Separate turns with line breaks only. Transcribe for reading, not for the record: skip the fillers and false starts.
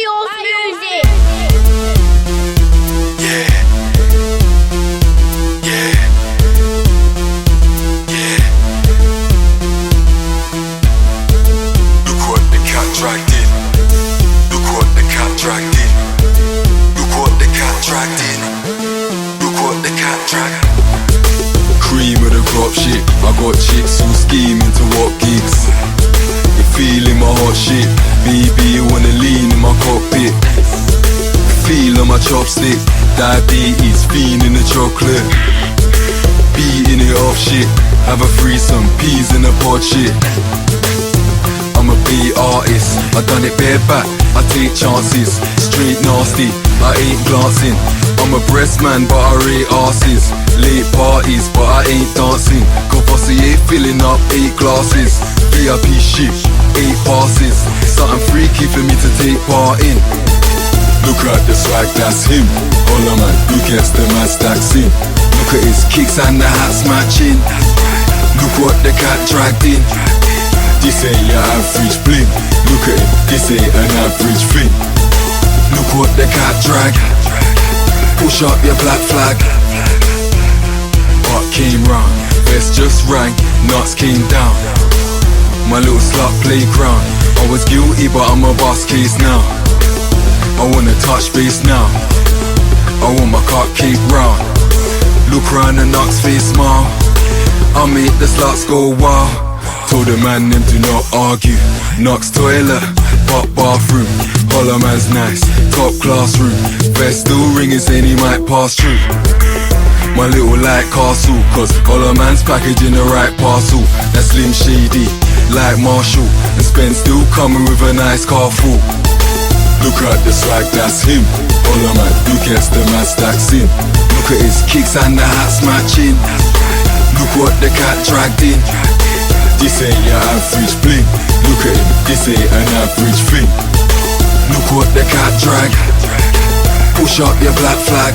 Chaos music.
Yeah. Yeah. Yeah. Look what the cat dragged in. Look what the cat dragged in. Look what the cat dragged in. Look what the cat dragged. Cream of the crop shit. I got chicks who scheming to what gigs. You feeling my hot shit. Baby, you wanna lean in my cockpit. Feel on my chopstick. Diabetes, fiending the chocolate. Beating it off shit. Have a threesome, peas in a pod shit. I'm a beat artist, I done it bareback, I take chances. Straight nasty, I ain't glancing. I'm a breast man but I rate arses. Late parties but I ain't dancing. Courvoisier filling up 8 glasses. VIP shit, 8 passes. Something freaky for me to take part in. Look at the swag, that's him. Holla man, who gets the man stacks in? Look at his kicks and the hats matching. Look what the cat dragged in. This ain't your average bling. Look at him, this ain't an average thing. Look what the cat drag. Push up your black flag. What came round? Vest just rang, nuts came down. My little slut playground. I was guilty but I'm a boss case now. I wanna touch base now. I want my cupcake round. Look round the nuts face smile. I make the sluts go wild. Told the man them do not argue. Knox toilet, pop bathroom. Holla man's nice, top classroom. Vest still ringing saying he might pass through. My little light castle, cause holla man's packaging the right parcel. That's Slim Shady, like Marshall. And Spence still coming with a nice car full. Look at the swag, that's him. Holla man, who gets the man stacks in? Look at his kicks and the hats matching. Look what the cat dragged in. This ain't your average bling. Look at him, this ain't an average thing. Look what the cat drag. Push up your black flag.